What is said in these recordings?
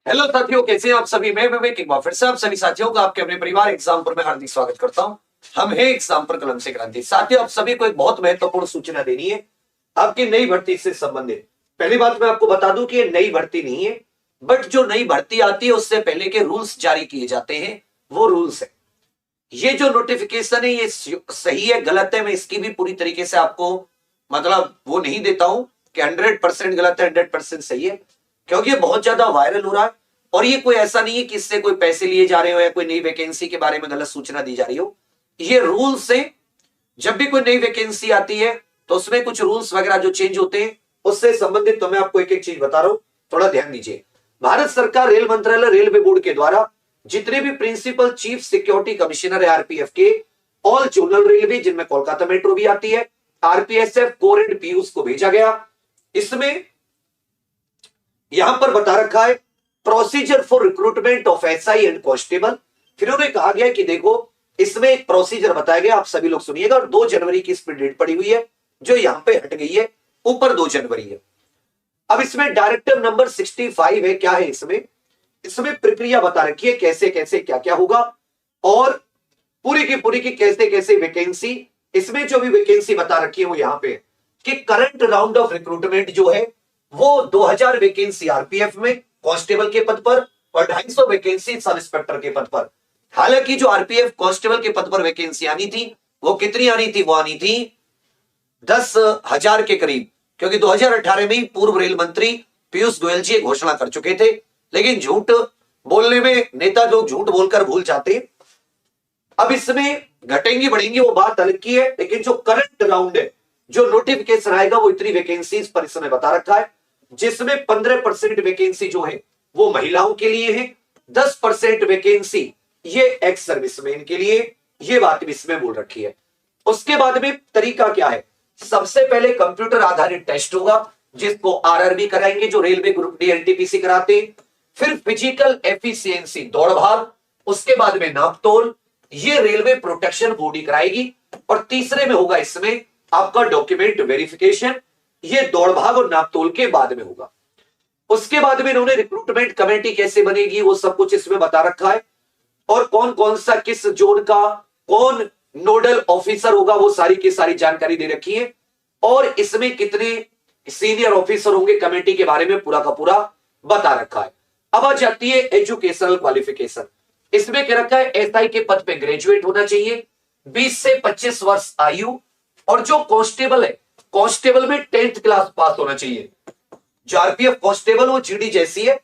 Hello साथियों, कैसे हैं आप सभी। मैं विवेक एक बार फिर से आप सभी साथियों का आपके अपने परिवार एग्जाम्पल में हार्दिक स्वागत करता हूं। हम हैं एग्जाम्पल कलम से क्रांति। साथियों, आप सभी को एक बहुत महत्वपूर्ण सूचना देनी है आपकी नई भर्ती से संबंधित। पहली बात मैं आपको बता दूं कि ये नई भर्ती नहीं है, बट जो नई भर्ती आती है उससे पहले के रूल्स जारी किए जाते हैं, वो रूल्स है। ये जो नोटिफिकेशन है ये सही है गलत है, मैं इसकी भी पूरी तरीके से आपको मतलब वो नहीं देता हूं कि 100% गलत है 100% सही है, क्योंकि ये बहुत ज्यादा वायरल हो रहा है। और ये कोई ऐसा नहीं है कि इससे कोई पैसे लिए जा रहे हो या कोई नई वैकेंसी के बारे में गलत सूचना दी जा रही हो। ये रूल्स है। जब भी कोई नई वैकेंसी आती है तो उसमें कुछ रूल्स वगैरह जो चेंज होते हैं उससे संबंधित तो मैं आपको एक एक चीज बता रहा हूं, थोड़ा ध्यान दीजिए। भारत सरकार रेल मंत्रालय रेलवे बोर्ड के द्वारा जितने भी प्रिंसिपल चीफ सिक्योरिटी कमिश्नर है आरपीएफ के, ऑल जोनल रेलवे जिनमें कोलकाता मेट्रो भी आती है, आरपीएसएफ, कोर एंड पीयूष को भेजा गया। इसमें यहां पर बता रखा है procedure for recruitment of SI and constable. फिर उन्हें कहा गया कि देखो इसमें एक प्रोसीजर बताया गया, आप सभी लोग सुनिएगा। और 2 जनवरी की इसमें डेट पड़ी हुई है जो यहां पे हट गई है, ऊपर 2 जनवरी है। अब इसमें डायरेक्टिव नंबर 65 है। क्या है इसमें? इसमें प्रक्रिया बता रखी है कैसे कैसे क्या क्या होगा और पूरी की कैसे कैसे वैकेंसी। इसमें जो भी वैकेंसी बता रखी है वो यहां पे कि करंट राउंड ऑफ रिक्रूटमेंट जो है वो 2000 वैकेंसी आरपीएफ में कांस्टेबल के पद पर और 250 वैकेंसी सब इंस्पेक्टर के पद पर। हालांकि जो आरपीएफ कांस्टेबल के पद पर वैकेंसी आनी थी वो कितनी आनी थी? वो आनी थी 10,000 के करीब, क्योंकि 2018 में ही पूर्व रेल मंत्री पीयूष गोयल जी घोषणा कर चुके थे। लेकिन झूठ बोलने में नेता लोग झूठ बोलकर भूल जाते। अब इसमें घटेंगी बढ़ेंगी वो बात अलग की है, लेकिन जो करंट राउंड है, जो नोटिफिकेशन आएगा वो इतनी वैकेंसीज पर इसमें बता रखा है, जिसमें 15% वैकेंसी जो है वो महिलाओं के लिए है, 10% वैकेंसी ये एक्स सर्विसमैन के लिए। ये बात भी इसमें बोल रखी है। उसके बाद में तरीका क्या है? सबसे पहले कंप्यूटर आधारित टेस्ट होगा जिसको आरआरबी कराएंगे, जो रेलवे ग्रुप डी एनटीपीसी कराते हैं। फिर फिजिकल एफिशिएंसी दौड़ भाग, उसके बाद में नापतोल, ये रेलवे प्रोटेक्शन बॉडी कराएगी। और तीसरे में होगा इसमें आपका डॉक्यूमेंट वेरिफिकेशन, ये दौड़ भाग और नापतोल के बाद में होगा। उसके बाद में इन्होंने रिक्रूटमेंट कमेटी कैसे बनेगी वो सब कुछ इसमें बता रखा है, और कौन कौन सा किस जोन का कौन नोडल ऑफिसर होगा वो सारी की सारी जानकारी दे रखी है। और इसमें कितने सीनियर ऑफिसर होंगे कमेटी के बारे में पूरा का पूरा बता रखा है। अब आ जाती है एजुकेशनल क्वालिफिकेशन। इसमें क्या रखा है? एसआई के पद पे ग्रेजुएट होना चाहिए, 20 से 25 वर्ष आयु, और जो कांस्टेबल है कांस्टेबल में 10th क्लास पास होना चाहिए। जो आरपीएफ कांस्टेबल वो जीडी जैसी है,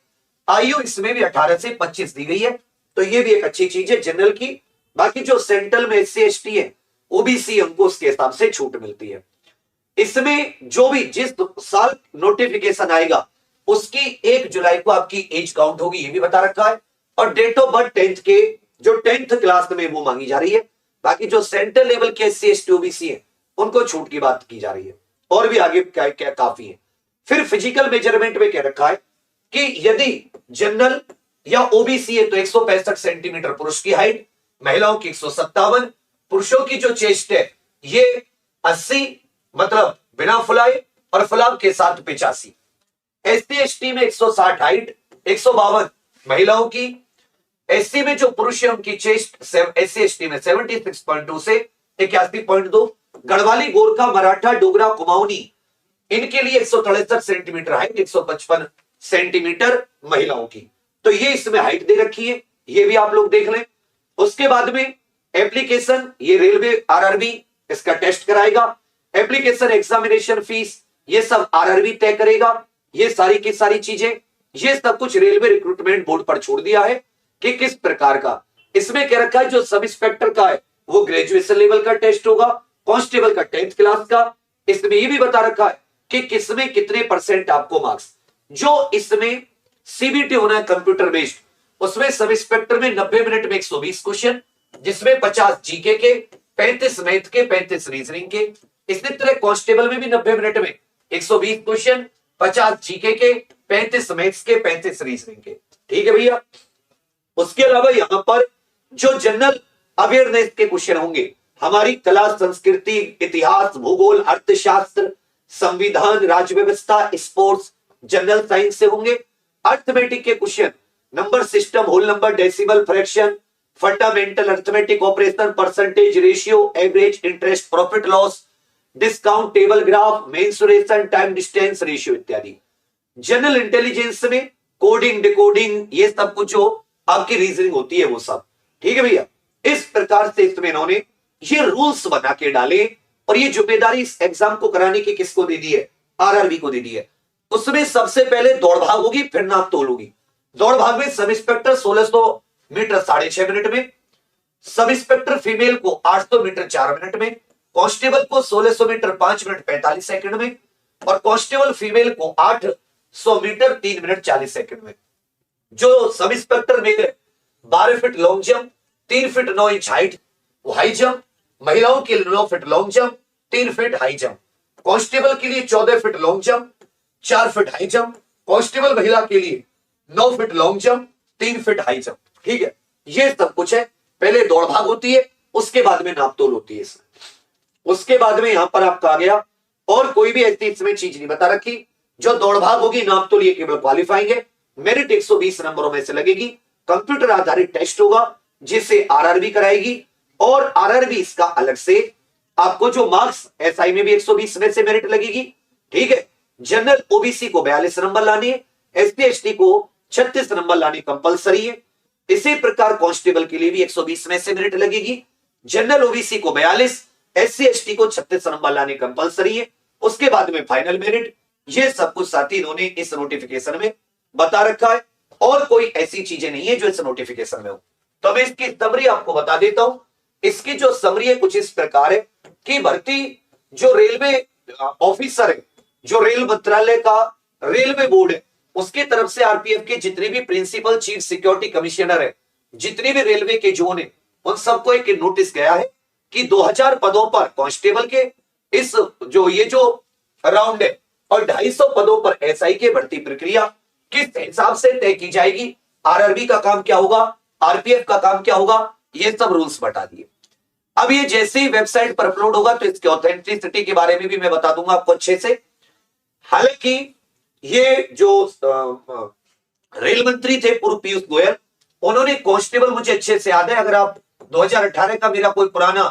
आयु इसमें भी 18 से 25 दी गई है, तो ये भी एक अच्छी चीज है जनरल की। बाकी जो सेंट्रल में एससी एसटी है ओबीसी उनको उसके हिसाब से छूट मिलती है। इसमें जो भी जिस साल नोटिफिकेशन आएगा उसकी 1 जुलाई को आपकी एज काउंट होगी, ये भी बता रखा है। और डेट ऑफ बर्थ 10th के जो 10th क्लास में वो मांगी जा रही है। बाकी जो सेंट्रल लेवल के एससी एसटी ओबीसी है उनको छूट की बात की जा रही है, और भी आगे क्या क्या काफी है। फिर फिजिकल मेजरमेंट में क्या रखा है कि यदि जनरल या ओबीसी है तो 165 सेंटीमीटर पुरुष की हाइट, महिलाओं की 157, पुरुषों की जो चेस्ट है ये 80 मतलब बिना फुलाए और फुलाव के साथ 85। एससी एसटी में 160 हाइट, 152 महिलाओं की। एससी में जो पुरुष है उनकी चेस्ट एससी एसटी में 76.2 से 81.2। गढ़वाली, गोरखा, मराठा, डोगरा, कुमाऊनी इनके लिए 163 सेंटीमीटर हाइट, 155 सेंटीमीटर महिलाओं की। तो ये इसमें हाइट दे रखी है, ये भी आप लोग देख लें। उसके बाद में एप्लीकेशन, ये रेलवे आरआरबी इसका टेस्ट कराएगा। एप्लीकेशन, एग्जामिनेशन फीस ये सब आरआरबी तय करेगा। ये सारी की सारी चीजें ये सब कुछ रेलवे रिक्रूटमेंट बोर्ड पर छोड़ दिया है कि किस प्रकार का। इसमें क्या रखा है? जो सब इंस्पेक्टर का है वो ग्रेजुएशन लेवल का टेस्ट होगा, कांस्टेबल का 10th क्लास का। इसमें ये भी बता रखा है कि किसमें कितने % आपको मार्क्स। जो इसमें सीबीटी होना है कंप्यूटर बेस्ड, उसमें सब इंस्पेक्टर में 90 मिनट में 120 क्वेश्चन, जिसमें 50 जीके के, 35 मैथ के, 35 रीजनिंग के। इसी तरह कांस्टेबल में भी 90 मिनट में 120 क्वेश्चन, 50 जीके के, 35 मैथ्स के, 35 रीजनिंग के। ठीक है भैया। उसके अलावा यहां पर जो जनरल अवेयरनेस के क्वेश्चन होंगे, हमारी कला, संस्कृति, इतिहास, भूगोल, अर्थशास्त्र, संविधान, राज्य व्यवस्था, स्पोर्ट्स, जनरल साइंस से होंगे। अर्थमेटिक के question number system, whole number, decimal, fraction, fundamental arithmetic operation, percentage, ratio, average, interest, profit loss, discount, table graph, mensuration, time distance ratio इत्यादि। जनरल इंटेलिजेंस में कोडिंग, डिकोडिंग, ये सब कुछ जो आपकी रीजनिंग होती है वो सब। ठीक है भैया, इस प्रकार से इसमें इन्होंने ये रूल्स बना के डाले और ये जिम्मेदारी इस एग्जाम को कराने की किसको दे दी है? आरआरबी को दे दी है। उसमें सबसे पहले दौड़ भाग होगी, फिर नाप तोल होगी। दौड़ भाग में सब इंस्पेक्टर 1600 मीटर 6.5 मिनट में, सब इंस्पेक्टर फीमेल को 800 मीटर 4 मिनट में, कांस्टेबल को 1600 मीटर 5 मिनट 45 सेकंड में, और कांस्टेबल फीमेल को 800 मीटर 3 मिनट 40 सेकंड में। जो sub inspector male 12 feet long jump, 3 feet 9 inch height वो हाई जंप, महिलाओं के लिए 9 feet long jump, 3 feet high jump, constable के लिए 14 feet long jump, 4 feet high jump, constable महिला के लिए 9 feet long jump, 3 feet high jump. ठीक है, ये सब कुछ है। पहले दौड़ भाग होती है, उसके बाद में नापतोल होती है इसमें। उसके बाद में यहां पर आपका आ गया, और कोई भी ऐसी इसमें चीज नहीं बता रखी। जो दौड़ भाग होगी, नापतोल, ये केवल क्वालिफाइंग है। मेरिट 120 नंबरों में से लगेगी। कंप्यूटर आधारित टेस्ट होगा जिसे आरआरबी कराएगी, और आरआरबी इसका अलग से आपको जो मार्क्स, एसआई में भी 120 में से मेरिट लगेगी। ठीक है, जनरल ओबीसी को 42 नंबर लाने हैं, एसटी एसटी को 36 नंबर लाने कंपलसरी है। इसी प्रकार कांस्टेबल के लिए भी 120 में से मेरिट लगेगी। जनरल ओबीसी को 42, एससी एसटी को 36 नंबर लाने कंपलसरी है। उसके बाद में फाइनल मेरिट। ये सब कुछ साथी इन्होंने इस नोटिफिकेशन में बता रखा है, और कोई ऐसी चीजें नहीं है जो इस नोटिफिकेशन में हो। तो मैं इसकी समरी आपको बता देता हूं। इसकी जो समरी है कुछ इस प्रकार है कि भर्ती जो रेलवे ऑफिसर है, जो रेल मंत्रालय का रेलवे बोर्ड है, उसके तरफ से आरपीएफ के जितने भी प्रिंसिपल चीफ सिक्योरिटी कमिश्नर है, जितने भी रेलवे के जोन है, उन सबको एक नोटिस गया है कि 2000 पदों पर कांस्टेबल के इस जो राउंड है, और 250 पदों पर एसआई के भर्ती प्रक्रिया किस हिसाब से तय की जाएगी, आरआरबी का काम क्या होगा, आरपीएफ का काम क्या होगा, ये सब रूल्स बता दिए। अब ये जैसे ही वेबसाइट पर अपलोड होगा तो इसके ऑथेंटिसिटी के बारे में भी मैं बता दूंगा आपको अच्छे से। हालांकि ये जो रेल मंत्री थे पूर्व पीयूष गोयल, उन्होंने कांस्टेबल, मुझे अच्छे से याद है, अगर आप 2018 का मेरा कोई पुराना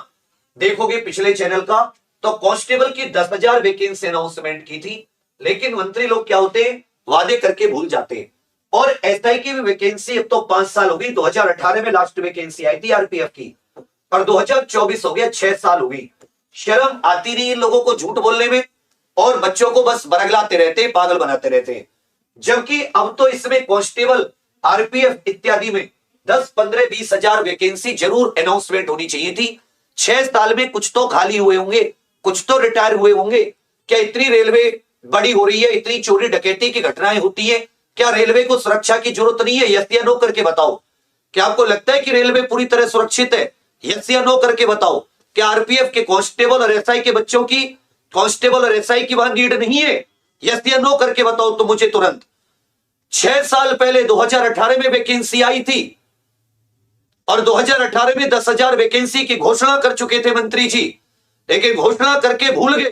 देखोगे पिछले चैनल का, तो कांस्टेबल की 10,000 वैकेंसी अनाउंसमेंट की थी। लेकिन मंत्री लोग क्या होते हैं, वादे करके भूल जाते हैं। और एसआई की भी वैकेंसी अब तो 5 साल हो गई। 2018 में लास्ट वैकेंसी आई थी आरपीएफ की, और 2024 हो गया, 6 साल हो गई। शर्म आती नहीं इन लोगों को झूठ बोलने में, और बच्चों को बस बरगलाते रहते हैं, पागल बनाते रहते हैं। जबकि अब तो इसमें कांस्टेबल, आरपीएफ इत्यादि में 10, 15, 20 हजार वैकेंसी जरूर अनाउंसमेंट होनी चाहिए थी। 6 साल में कुछ तो खाली हुए होंगे, कुछ तो रिटायर हुए होंगे। क्या इतनी रेलवे बड़ी हो रही है, इतनी चोरी डकैती की घटनाएं होती है, क्या रेलवे को सुरक्षा की जरूरत नहीं है? यस या नो करके बताओ। क्या आपको लगता है कि रेलवे पूरी तरह सुरक्षित है? यस या नो करके बताओ। क्या आरपीएफ के कांस्टेबल और एसआई के बच्चों की, कांस्टेबल और एसआई की वहां नीड नहीं है? यस या नो करके बताओ तो मुझे तुरंत। 6 साल पहले 2018 में वैकेंसी आई थी, और 2018 में 10,000 वैकेंसी की घोषणा कर चुके थे मंत्री जी, लेकिन घोषणा करके भूल गए।